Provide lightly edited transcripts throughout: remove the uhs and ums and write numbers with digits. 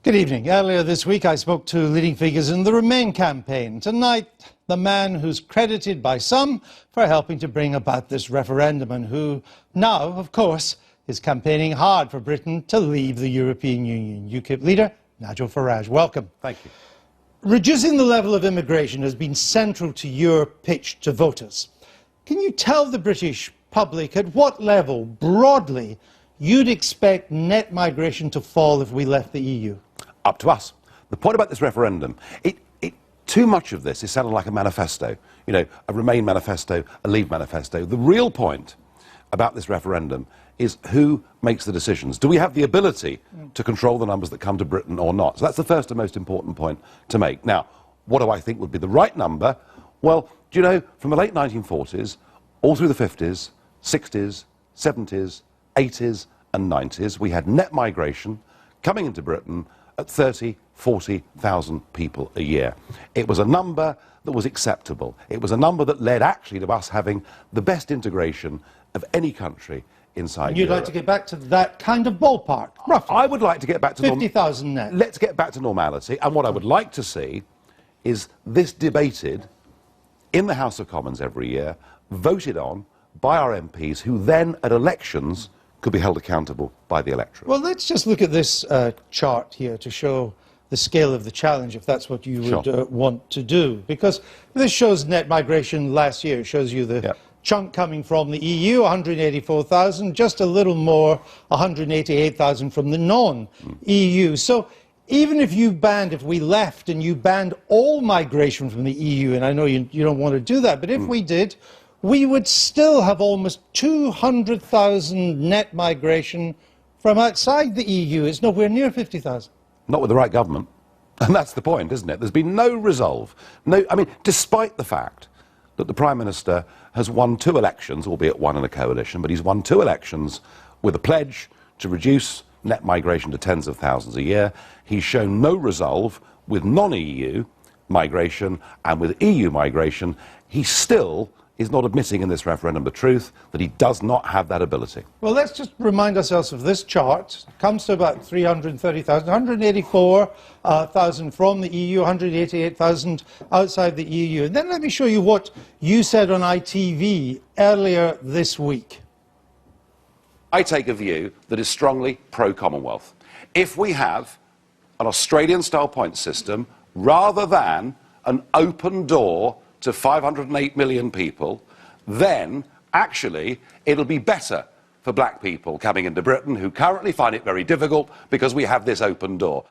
Good evening. Earlier this week I spoke to leading figures in the Remain campaign. Tonight, the man who's credited by some for helping to bring about this referendum and who now, of course, is campaigning hard for Britain to leave the European Union. UKIP leader Nigel Farage. Welcome. Thank you. Reducing the level of immigration has been central to your pitch to voters. Can you tell the British public at what level, broadly, you'd expect net migration to fall if we left the EU? Up to us. The point about this referendum, too much of this is sounding like a manifesto. You know, a Remain manifesto, a Leave manifesto. The real point about this referendum is who makes the decisions. Do we have the ability to control the numbers that come to Britain or not? So that's the first and most important point to make. Now, what do I think would be the right number? Well, do you know, from the late 1940s, all through the 50s, 60s, 70s, 80s and 90s, we had net migration coming into Britain at 30, 40,000 people a year. It was a number that was acceptable. It was a number that led actually to us having the best integration of any country inside Europe. You'd like to get back to that kind of ballpark, roughly? I would like to get back to 50,000 net. Let's get back to normality. And what I would like to see is this debated in the House of Commons every year, voted on by our MPs, who then at elections could be held accountable by the electorate. Well, let's just look at this chart here to show the scale of the challenge, if that's what you would want to do. Because this shows net migration last year. It shows you the chunk coming from the EU, 184,000, just a little more, 188,000 from the non-EU. So even if we left and you banned all migration from the EU, and I know you don't want to do that, but if we did, we would still have almost 200,000 net migration from outside the EU. It's nowhere near 50,000. Not with the right government. And that's the point, isn't it? There's been no resolve. I mean, despite the fact that the Prime Minister has won 2 elections, albeit one in a coalition, but he's won 2 elections with a pledge to reduce net migration to tens of thousands a year. He's shown no resolve with non-EU migration, and with EU migration, he still is not admitting in this referendum the truth that he does not have that ability. Well, let's just remind ourselves of this chart. It comes to about 330,000, 184,000 from the EU, 188,000 outside the EU. And then let me show you what you said on ITV earlier this week. I take a view that is strongly pro-Commonwealth. If we have an Australian-style point system rather than an open door to 508 million people, then actually it'll be better for black people coming into Britain who currently find it very difficult because we have this open door.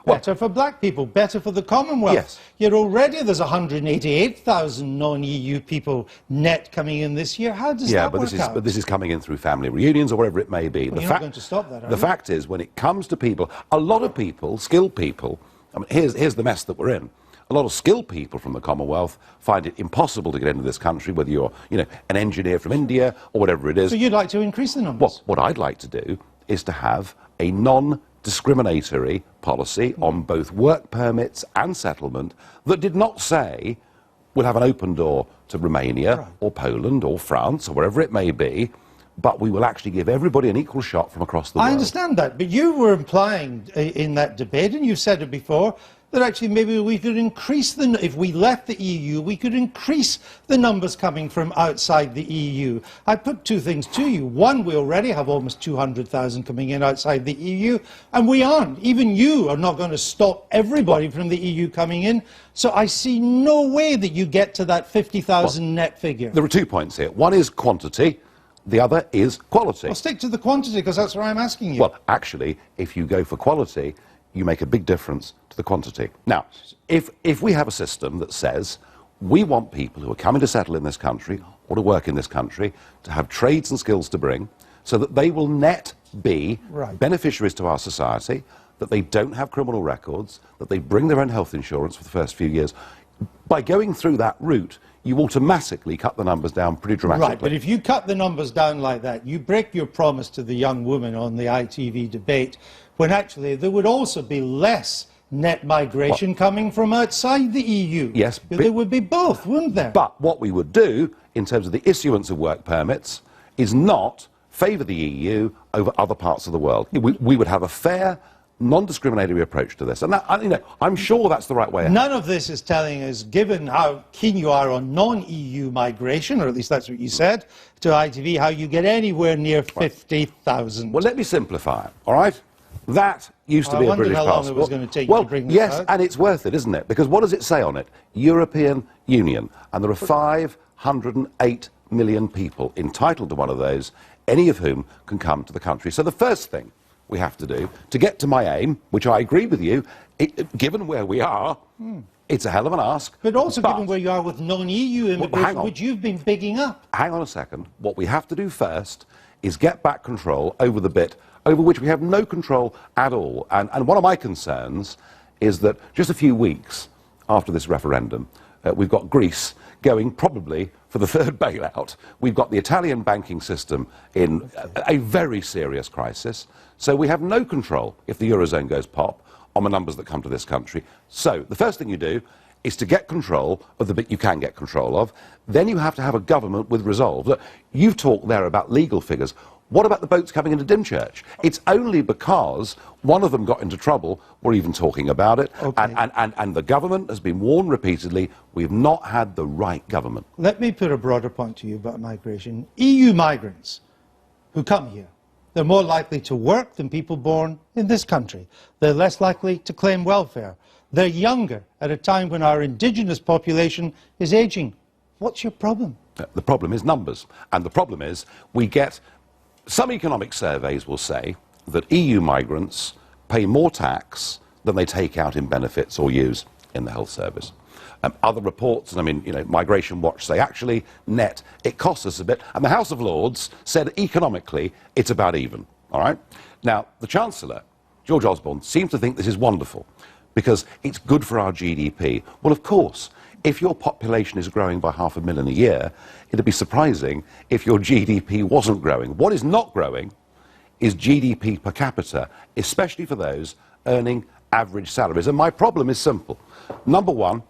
Better for black people, better for the Commonwealth. Yes. Yet already there's 188,000 non-EU people net coming in this year. How does that work out? But this is coming in through family reunions or whatever it may be. Well, you're not going to stop that, are you? The fact is, when it comes to people, a lot of people, skilled people, I mean, here's the mess that we're in. A lot of skilled people from the Commonwealth find it impossible to get into this country, whether you're, an engineer from India or whatever it is. So you'd like to increase the numbers? Well, what I'd like to do is to have a non-discriminatory policy on both work permits and settlement that did not say we'll have an open door to Romania or Poland or France or wherever it may be, but we will actually give everybody an equal shot from across the world. I understand that, but you were implying in that debate, and you've said it before, that actually maybe we could increase if we left the EU, we could increase the numbers coming from outside the EU. I put 2 things to you. One, we already have almost 200,000 coming in outside the EU, and we aren't. Even you are not going to stop everybody from the EU coming in. So I see no way that you get to that 50,000 net figure. There are 2 points here. One is quantity. The other is quality. Well, stick to the quantity, because that's what I'm asking you. Well, actually, if you go for quality, you make a big difference to the quantity. Now, if we have a system that says we want people who are coming to settle in this country or to work in this country to have trades and skills to bring so that they will net be beneficiaries to our society, that they don't have criminal records, that they bring their own health insurance for the first few years, by going through that route, you automatically cut the numbers down pretty dramatically. Right, but if you cut the numbers down like that, you break your promise to the young woman on the ITV debate, when actually there would also be less net migration coming from outside the EU. Yes. There would be both, wouldn't there? But what we would do, in terms of the issuance of work permits, is not favour the EU over other parts of the world. We would have a fair non-discriminatory approach to this. And that, you know, I'm sure that's the right way ahead. None of this is telling us, given how keen you are on non-EU migration, or at least that's what you said to ITV, how you get anywhere near 50,000. Well, let me simplify it, all right? That used to be a British passport. I wondered how long it was going to take you to bring this out. Yes, and it's worth it, isn't it? Because what does it say on it? European Union. And there are 508 million people entitled to one of those, any of whom can come to the country. So the first thing we have to do to get to my aim, which I agree with you, given where we are, it's a hell of an ask. But also given where you are with non-EU immigration, which you've been bigging up. Hang on a second. What we have to do first is get back control over the bit over which we have no control at all. And one of my concerns is that just a few weeks after this referendum, we've got Greece going probably for the third bailout. We've got the Italian banking system in a very serious crisis. So we have no control, if the Eurozone goes pop, on the numbers that come to this country. So the first thing you do is to get control of the bit you can get control of. Then you have to have a government with resolve. Look, you've talked there about legal figures. What about the boats coming into Dymchurch? It's only because one of them got into trouble we're even talking about it. Okay. And the government has been warned repeatedly, we've not had the right government. Let me put a broader point to you about migration. EU migrants who come here, they're more likely to work than people born in this country. They're less likely to claim welfare. They're younger at a time when our indigenous population is aging. What's your problem? The problem is numbers. And the problem is we get... Some economic surveys will say that EU migrants pay more tax than they take out in benefits or use in the health service. Other reports, I mean, you know, Migration Watch say actually net it costs us a bit, and the House of Lords said economically it's about even. All right. Now the Chancellor, George Osborne, seems to think this is wonderful because it's good for our GDP. Well, of course. If your population is growing by 500,000 a year, it'd be surprising if your GDP wasn't growing. What is not growing is GDP per capita, especially for those earning average salaries. And my problem is simple. Number one,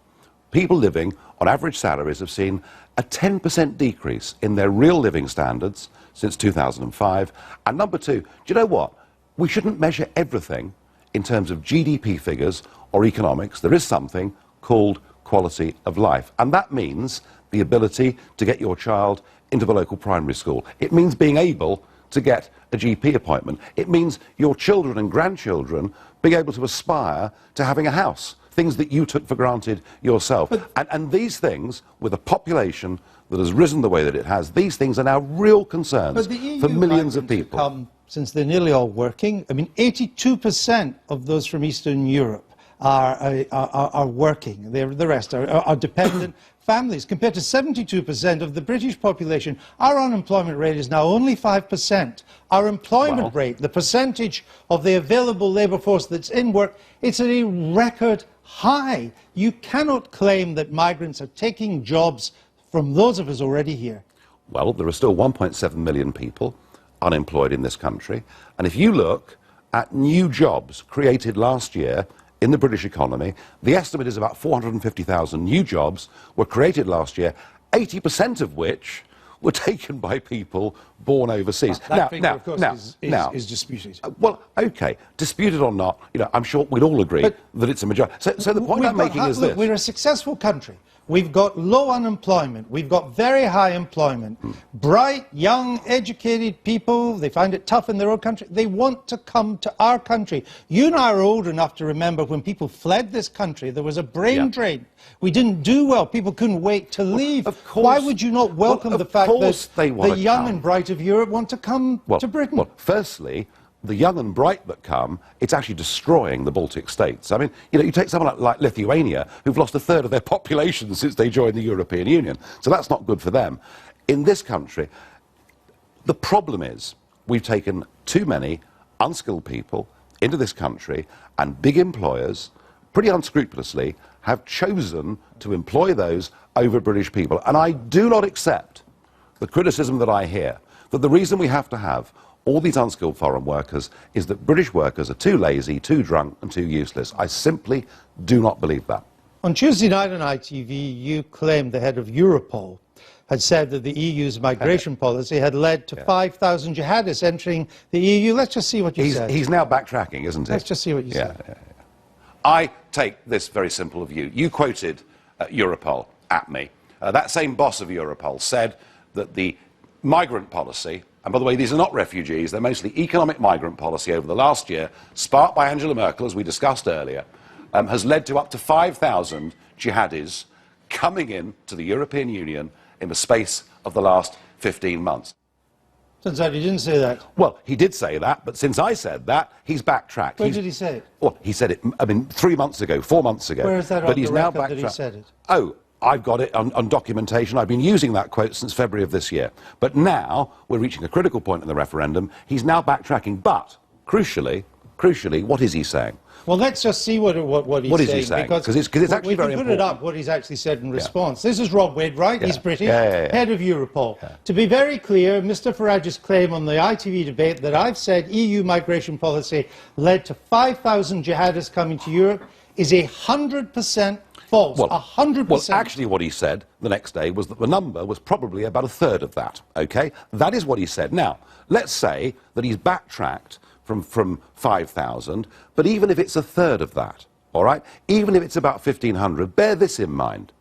people living on average salaries have seen a 10% decrease in their real living standards since 2005. And number two, do you know what? We shouldn't measure everything in terms of GDP figures or economics. There is something called quality of life. And that means the ability to get your child into the local primary school. It means being able to get a GP appointment. It means your children and grandchildren being able to aspire to having a house, things that you took for granted yourself. And these things, with a population that has risen the way that it has, these things are now real concerns for millions of people. Since they're nearly all working, I mean, 82% of those from Eastern Europe are working. The rest are dependent families. Compared to 72% of the British population, our unemployment rate is now only 5%. Our employment rate, the percentage of the available labour force that's in work, it's at a record high. You cannot claim that migrants are taking jobs from those of us already here. Well, there are still 1.7 million people unemployed in this country. And if you look at new jobs created last year in the British economy, the estimate is about 450,000 new jobs were created last year, 80% of which were taken by people born overseas. That figure, of course, is disputed. Well, OK, disputed or not, you know, I'm sure we'd all agree that it's a majority. So the point I'm making is this. We're a successful country. We've got low unemployment. We've got very high employment. Bright, young, educated people, they find it tough in their own country. They want to come to our country. You and I are old enough to remember when people fled this country, there was a brain drain. We didn't do well. People couldn't wait to leave. Of course. Why would you not welcome the fact that the young and bright of Europe want to come to Britain? Well, firstly, the young and bright that come, it's actually destroying the Baltic states. I mean, you know, you take someone like Lithuania, who've lost a third of their population since they joined the European Union. So that's not good for them. In this country, the problem is we've taken too many unskilled people into this country, and big employers, pretty unscrupulously, have chosen to employ those over British people. And I do not accept the criticism that I hear that the reason we have to have all these unskilled foreign workers is that British workers are too lazy, too drunk and too useless. I simply do not believe that. On Tuesday night on ITV, you claimed the head of Europol had said that the EU's migration policy had led to 5,000 jihadists entering the EU. Let's just see what you said. He's now backtracking, isn't he? Let's just see what you said. I take this very simple view. You quoted Europol at me. That same boss of Europol said that the migrant policy, and by the way, these are not refugees, they're mostly economic migrant policy over the last year, sparked by Angela Merkel, as we discussed earlier, has led to up to 5,000 jihadis coming in to the European Union in the space of the last 15 months. Turns out he didn't say that. Well, he did say that, but since I said that, he's backtracked. Where did he say it? Well, he said it, I mean, 3 months ago, 4 months ago. Where is that but on he's the now record that he backtracked. said it? Oh, I've got it on documentation. I've been using that quote since February of this year. But now we're reaching a critical point in the referendum. He's now backtracking. But, crucially, what is he saying? Well, let's just see what he's What is he saying? Because it's actually very important. We can put it up, what he's actually said in response. This is Rob Wade, right? Yeah. He's British, Yeah. head of Europol. Yeah. To be very clear, Mr Farage's claim on the ITV debate that I've said EU migration policy led to 5,000 jihadists coming to Europe is 100% false. Well, 100%. Well, actually what he said the next day was that the number was probably about a third of that, OK? That is what he said. Now, let's say that he's backtracked from 5,000, but even if it's a third of that, all right, even if it's about 1,500, bear this in mind.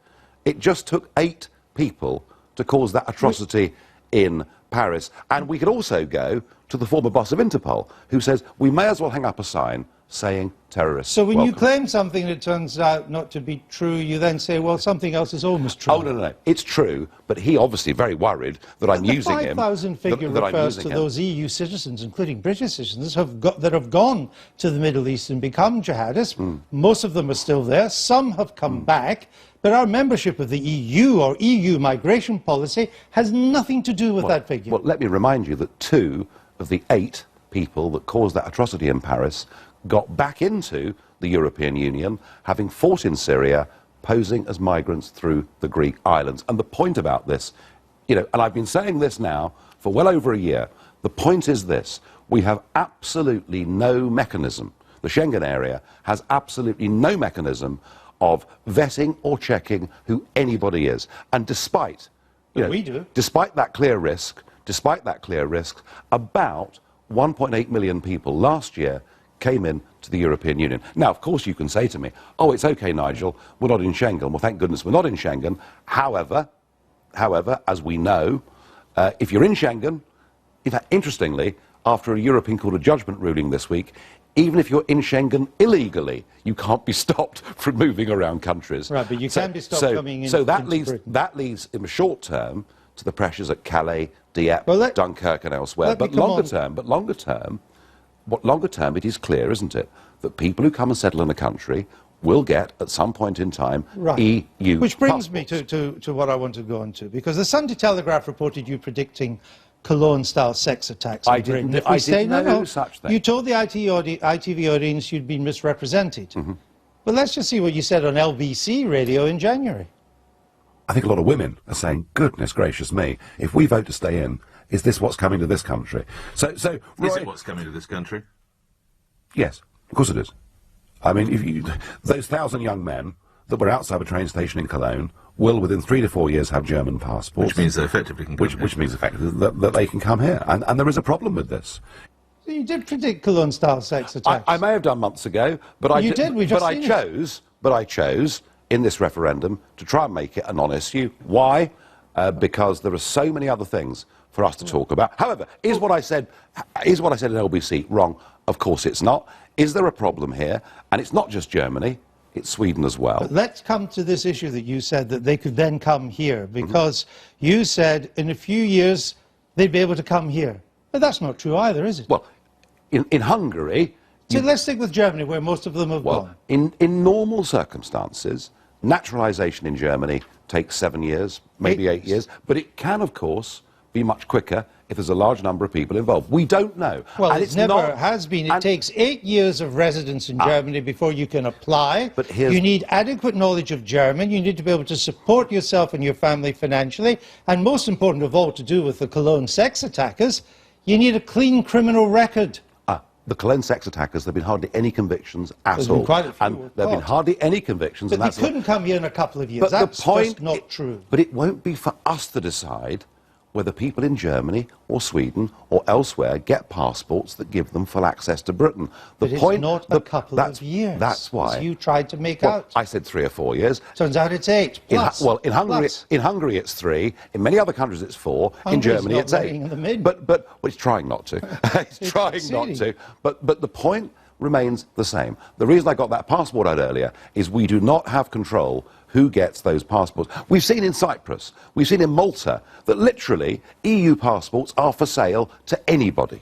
It just took 8 people to cause that atrocity in Paris. And we could also go to the former boss of Interpol, who says we may as well hang up a sign saying terrorists. So when welcome. you claim something that turns out not to be true, you then say, well, something else is almost true. Oh, no. It's true, but he obviously very worried that I'm using him. The 5,000 figure refers to those EU citizens, including British citizens, that have gone to the Middle East and become jihadists. Most of them are still there. Some have come back. But our membership of the EU or EU migration policy has nothing to do with that figure. Well, let me remind you that 2 of the 8 people that caused that atrocity in Paris got back into the European Union, having fought in Syria, posing as migrants through the Greek islands. And the point about this, you know, and I've been saying this now for well over a year, the point is this: we have absolutely no mechanism, the Schengen area has absolutely no mechanism of vetting or checking who anybody is. And despite, despite that clear risk, about 1.8 million people last year came in to the European Union. Now, of course, you can say to me, oh, it's OK, Nigel, we're not in Schengen. Well, thank goodness we're not in Schengen. However, as we know, if you're in Schengen, in fact, interestingly, after a European Court of Judgment ruling this week, even if you're in Schengen illegally, you can't be stopped from moving around countries. Right, but you can be stopped coming in. So that leads, in the short term, to the pressures at Calais, Dieppe, Dunkirk and elsewhere. But longer term, it is clear, isn't it, that people who come and settle in a country will get, at some point in time, EU Which brings passports. me to what I want to go on to, because the Sunday Telegraph reported you predicting Cologne-style sex attacks in Britain. I didn't know such thing. You told the ITV audience you'd been misrepresented. But let's just see what you said on LBC radio in January. I think a lot of women are saying, goodness gracious me, if we vote to stay in, is this what's coming to this country? So, is it what's coming to this country? Yes, of course it is. I mean, those 1,000 young men that were outside a train station in Cologne will, within 3 to 4 years, have German passports. Which means they effectively can come here. Which means effectively that they can come here. And there is a problem with this. So you did predict Cologne-style sex attacks. I may have done months ago, but I chose in this referendum to try and make it a non-issue. Why? Because there are so many other things for us to talk about. However, is what I said in LBC wrong? Of course it's not. Is there a problem here? And it's not just Germany, it's Sweden as well. But let's come to this issue that you said that they could then come here, because you said in a few years they'd be able to come here. But that's not true either, is it? Well, in Hungary... So let's stick with Germany, where most of them have gone. In normal circumstances, naturalisation in Germany takes 7 years, maybe 8 years, but it can, of course, be much quicker if there's a large number of people involved. We don't know. Well, it never has been. It takes 8 years of residence in Germany before you can apply. But you need adequate knowledge of German. You need to be able to support yourself and your family financially. And most important of all, to do with the Cologne sex attackers, you need a clean criminal record. the Cologne sex attackers, there have been hardly any convictions at There's all. been quite a few, And there have been hardly any convictions. But and they couldn't come here in a couple of years. But That's the point, just not true. But it won't be for us to decide whether people in Germany or Sweden or elsewhere get passports that give them full access to Britain. But it's not a couple of years. That's why. As you tried to make Well, out. I said 3 or 4 years. Turns out it's 8 plus. In Hungary it's 3. In many other countries it's 4. In Hungary's Germany not it's 8. letting them in. But well, it's trying not to. It's trying not succeeding. to. But the point remains the same. The reason I got that passport out earlier is we do not have control who gets those passports. We've seen in Cyprus, we've seen in Malta, that literally EU passports are for sale to anybody.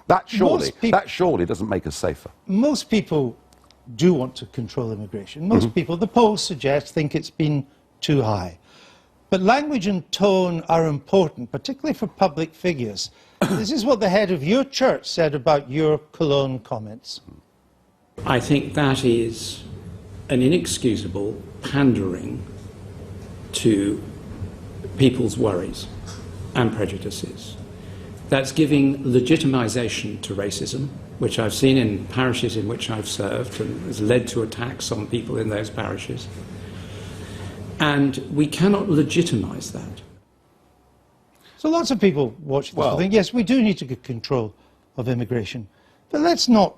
That surely doesn't make us safer. Most people do want to control immigration. Most people, the polls suggest, think it's been too high. But language and tone are important, particularly for public figures. This is what the head of your church said about your Cologne comments. I think that is an inexcusable pandering to people's worries and prejudices. That's giving legitimization to racism, which I've seen in parishes in which I've served and has led to attacks on people in those parishes. And we cannot legitimize that. So lots of people watch this and think, yes, we do need to get control of immigration. But let's not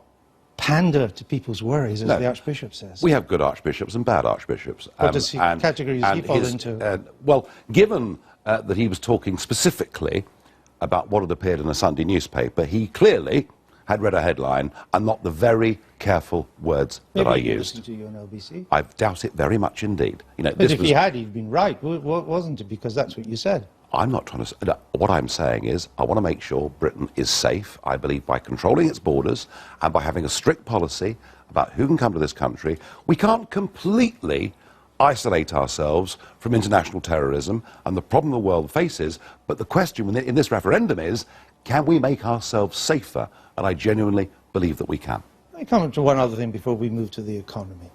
pander to people's worries, as the Archbishop says. We have good archbishops and bad archbishops. What categories does he fall into? Well, given that he was talking specifically about what had appeared in a Sunday newspaper, he clearly had read a headline and not the very careful words that I used. Maybe he listened to you on LBC. I doubt it very much indeed. You know, But if he had, he'd been right, wasn't it? Because that's what you said. I'm not trying to... What I'm saying is I want to make sure Britain is safe. I believe by controlling its borders and by having a strict policy about who can come to this country, we can't completely isolate ourselves from international terrorism and the problem the world faces. But the question in this referendum is, can we make ourselves safer? And I genuinely believe that we can. Let me come to one other thing before we move to the economy.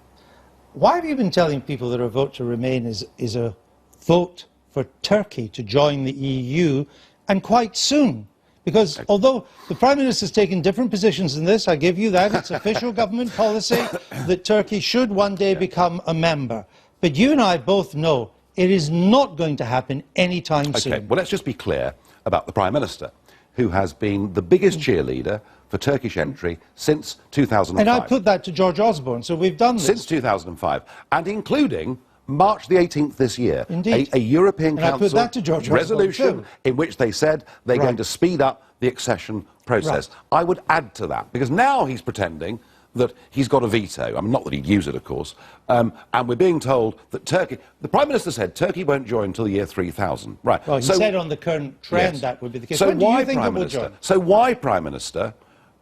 Why have you been telling people that a vote to remain is a vote for Turkey to join the EU, and quite soon? Because although the Prime Minister's taken different positions in this, I give you that, it's official government policy that Turkey should one day become a member. But you and I both know it is not going to happen anytime soon. Okay, well, let's just be clear about the Prime Minister, who has been the biggest cheerleader for Turkish entry since 2005. And I put that to George Osborne, so we've done this. Since 2005, and including March the 18th this year, Indeed. a European And I put Council that to George Osborne resolution too. in which they said they're going to speed up the accession process. Right. I would add to that, because now he's pretending that he's got a veto. I mean, not that he'd use it, of course. And we're being told that Turkey... The Prime Minister said Turkey won't join until the year 3000. Right. Well, he said on the current trend that would be the case. So when do why, you think Prime it will Minister? join? So why, Prime Minister,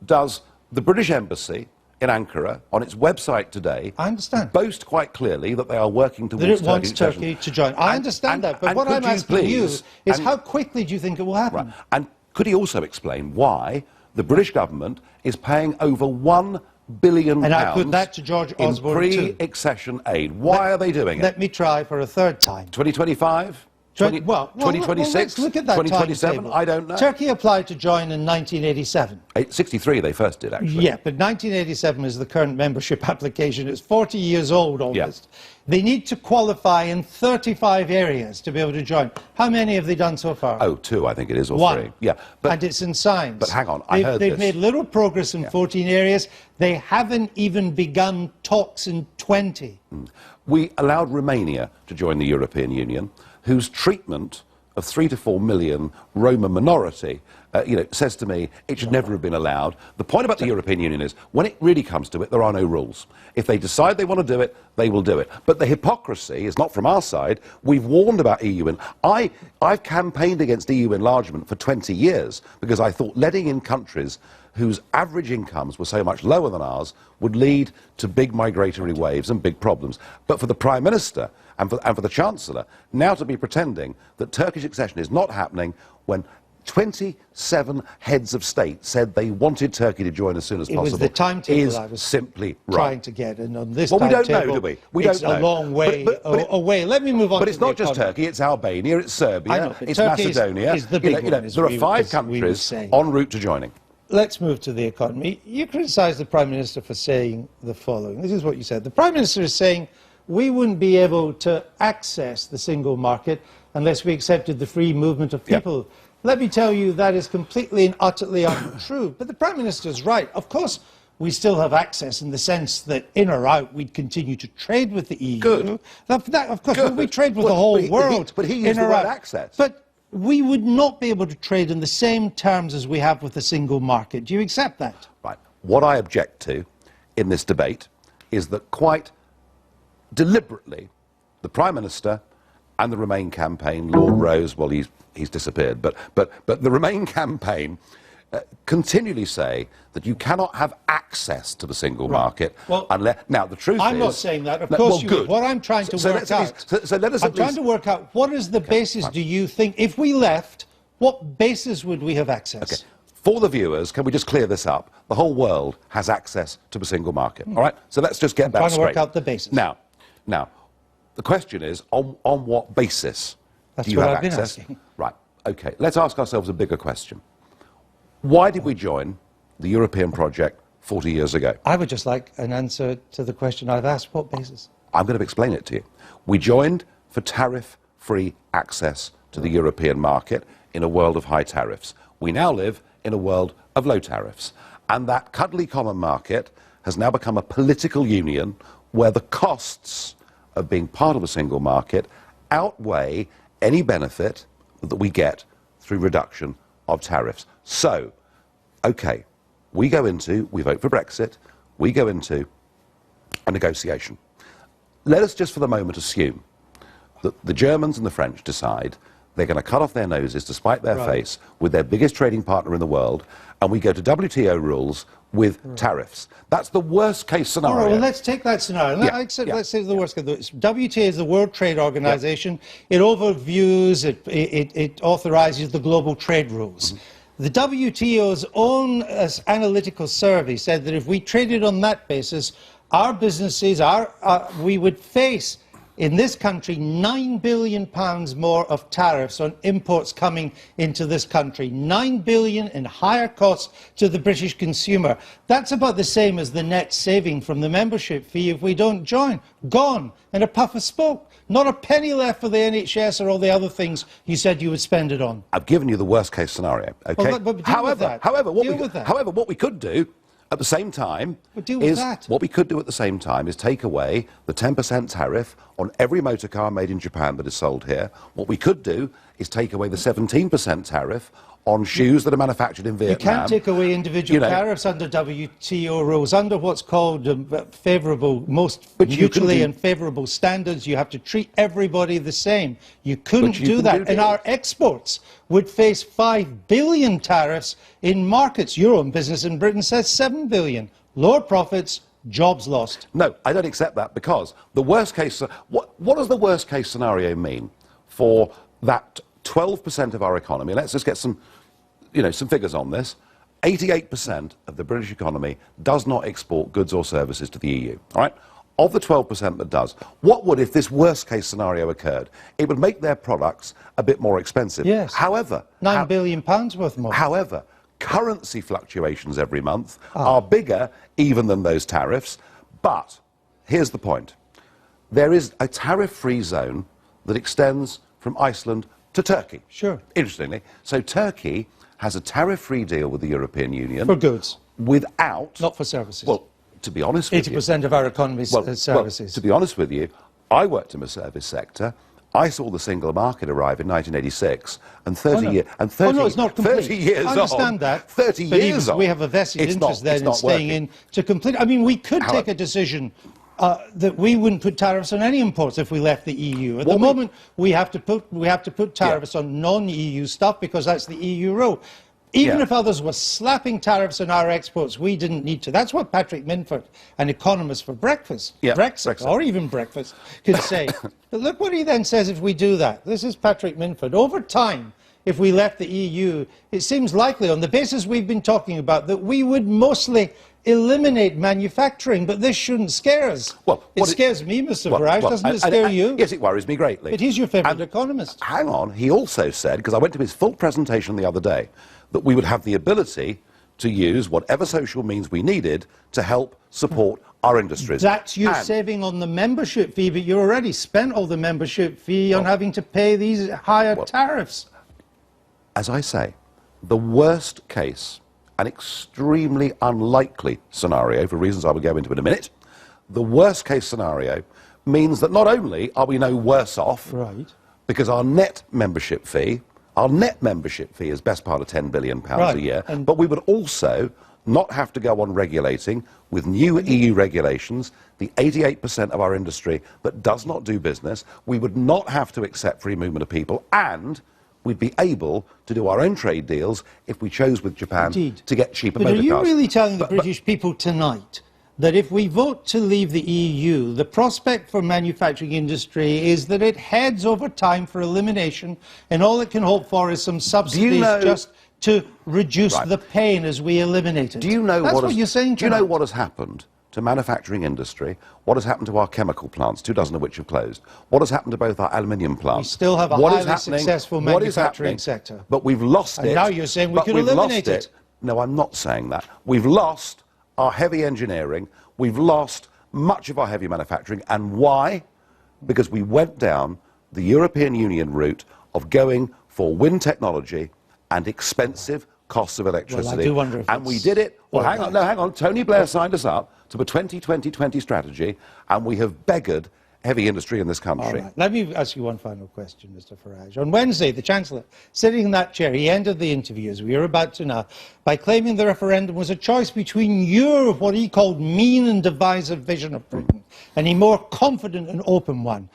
does the British Embassy in Ankara, on its website today, I understand, boast quite clearly that they are working towards that it wants Turkey Turkey to join? I understand that, but what I'm asking you is how quickly do you think it will happen? Right. And could he also explain why the British government is paying over £1 billion and I put that to George Osborne in pre-accession aid? Why are they doing it? Let me try for a third time. 2025? 2026? Let's look at that 2027? timetable. I don't know. Turkey applied to join in 1987. 63 they first did, actually. Yeah, but 1987 is the current membership application. It's 40 years old almost. Yeah. They need to qualify in 35 areas to be able to join. How many have they done so far? Oh, 2, I think it is, or 3. One. Yeah, and it's in science. But hang on, They've made little progress in 14 areas. They haven't even begun talks in 20. We allowed Romania to join the European Union, whose treatment of 3 to 4 million Roma minority, says to me it should never have been allowed. The point about the European Union is, when it really comes to it, there are no rules. If they decide they want to do it, they will do it. But the hypocrisy is not from our side. We've warned about EU. I've campaigned against EU enlargement for 20 years because I thought letting in countries whose average incomes were so much lower than ours would lead to big migratory waves and big problems. But for the Prime Minister and for the Chancellor now to be pretending that Turkish accession is not happening when 27 heads of state said they wanted Turkey to join as soon as possible. It was the timetable is I was simply trying to get, and on this timetable, timetable, we don't know, do we? We don't know. It's a long way away. Let me move on. But it's not just Turkey; it's Albania, it's Serbia, it's Turkey Macedonia. Is the big one, there are 5 countries en route to joining. let's move to the economy. You criticise the Prime Minister for saying the following. This is what you said. The Prime Minister is saying we wouldn't be able to access the single market unless we accepted the free movement of people. Yeah. Let me tell you, that is completely and utterly untrue. But the Prime Minister is right. Of course, we still have access in the sense that in or out we'd continue to trade with the EU. Good. Of course, we trade with the whole world. But he used the word access. But we would not be able to trade in the same terms as we have with the single market. Do you accept that? Right. What I object to in this debate is that quite deliberately the Prime Minister and the Remain campaign, Lord Rose, well, he's disappeared, but the Remain campaign continually say that you cannot have access to the single market unless... Now, the truth is... I'm not saying that. Of course you would. What I'm trying to work out... I'm trying to work out what is the basis, do you think, if we left, what basis would we have access? Okay. For the viewers, can we just clear this up? The whole world has access to the single market, all right? So let's just get that straight. I'm trying to work out the basis. Now, the question is, on what basis do you have I've access? Been asking. Right, okay. Let's ask ourselves a bigger question. Why did we join the European project 40 years ago? I would just like an answer to the question I've asked. What basis? I'm going to explain it to you. We joined for tariff-free access to the European market in a world of high tariffs. We now live in a world of low tariffs. And that cuddly common market has now become a political union where the costs of being part of a single market outweigh any benefit that we get through reduction of tariffs. So, okay, we vote for Brexit, we go into a negotiation. Let us just for the moment assume that the Germans and the French decide they're going to cut off their noses to spite their face with their biggest trading partner in the world, and we go to WTO rules with tariffs. That's the worst case scenario. All right, well, let's take that scenario. Let's say the worst case. WTO is the World Trade Organization. It overviews, it authorizes the global trade rules. The WTO's own analytical survey said that if we traded on that basis, our businesses, we would face in this country £9 billion more of tariffs on imports coming into this country. £9 billion in higher costs to the British consumer. That's about the same as the net saving from the membership fee if we don't join. Gone in a puff of smoke. Not a penny left for the NHS or all the other things you said you would spend it on. I've given you the worst case scenario, okay? Well, but however, what we could do at the same time is take away the 10% tariff on every motor car made in Japan that is sold here. What we could do is take away the 17% tariff on shoes that are manufactured in Vietnam. You can't take away individual tariffs under WTO rules. Under what's called most mutually and favourable standards, you have to treat everybody the same. You couldn't do that. And our exports would face 5 billion tariffs in markets. Your own business in Britain says 7 billion. Lower profits, jobs lost. No, I don't accept that, because the worst case... What does the worst case scenario mean for that 12% of our economy? Let's just get some figures on this. 88% of the British economy does not export goods or services to the EU, all right? Of the 12% that does, what would, if this worst-case scenario occurred? It would make their products a bit more expensive. Yes. However... £9 billion worth more. However, currency fluctuations every month are bigger even than those tariffs. But here's the point. There is a tariff-free zone that extends from Iceland to Turkey. Sure. Interestingly. So Turkey has a tariff-free deal with the European Union. For goods. Without... Not for services. Well, to be honest with you... 80% of our economy's services. Well, to be honest with you, I worked in the service sector. I saw the single market arrive in 1986, and 30 years... it's not complete. 30 years I understand that. 30 years on... We have a vested interest then in staying in to complete... I mean, we could take a decision that we wouldn't put tariffs on any imports if we left the EU. At the moment, we have to put tariffs on non-EU stuff because that's the EU rule. Even if others were slapping tariffs on our exports, we didn't need to. That's what Patrick Minford, an economist for Brexit, or even breakfast, could say. But look what he then says if we do that. This is Patrick Minford. Over time, if we left the EU, it seems likely, on the basis we've been talking about, that we would mostly eliminate manufacturing, but this shouldn't scare us. Well, it scares me, Mr. Farage, doesn't it scare you? Yes, it worries me greatly. But he's your favourite economist. Hang on, he also said, because I went to his full presentation the other day, that we would have the ability to use whatever social means we needed to help support our industries. That's you And- saving on the membership fee, but you already spent all the membership fee on having to pay these higher tariffs. As I say, the worst case, an extremely unlikely scenario, for reasons I will go into in a minute, the worst case scenario means that not only are we no worse off, Right. because our net membership fee is best part of £10 billion Right. a year, And- but we would also not have to go on regulating with new EU regulations the 88% of our industry that does not do business. We would not have to accept free movement of people, and we'd be able to do our own trade deals if we chose with Japan Indeed. to get cheaper But motor are you cars. really telling the But- British people tonight that if we vote to leave the EU, the prospect for manufacturing industry is that it heads over time for elimination, and all it can hope for is some subsidies know- just to reduce Right. the pain as we eliminate it? Do you know That's what you're saying Do you know tonight. what has happened to manufacturing industry? What has happened to our chemical plants, 24 of which have closed? What has happened to both our aluminium plants? We still have a What is highly successful what is manufacturing happening? sector. But we've lost And it. now you're saying we But could we've eliminate lost it. No, I'm not saying that. We've lost our heavy engineering. We've lost much of our heavy manufacturing. And why? Because we went down the European Union route of going for wind technology and expensive costs of electricity. do wonder if and we it's did it. Well, all hang on. right. No, hang on. Tony Blair signed us up to the 2020 strategy, and we have beggared heavy industry in this All country. right. Let me ask you one final question, Mr. Farage. On Wednesday, the Chancellor, sitting in that chair, he ended the interview, as we are about to now, by claiming the referendum was a choice between your, what he called, mean and divisive vision of Britain, and a more confident and open one.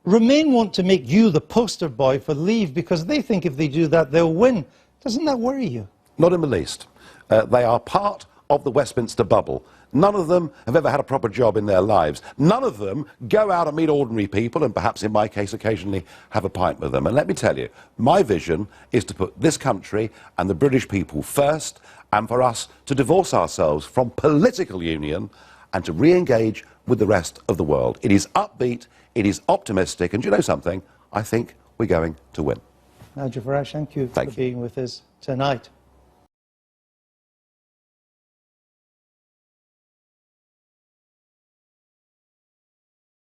Remain want to make you the poster boy for leave because they think if they do that, they'll win. Doesn't that worry you? Not in the least. They are part of the Westminster bubble. None of them have ever had a proper job in their lives. None of them go out and meet ordinary people and perhaps, in my case, occasionally have a pint with them. And let me tell you, my vision is to put this country and the British people first, and for us to divorce ourselves from political union and to re-engage with the rest of the world. It is upbeat, it is optimistic, and do you know something? I think we're going to win. Nigel Farage, thank you for being with us tonight.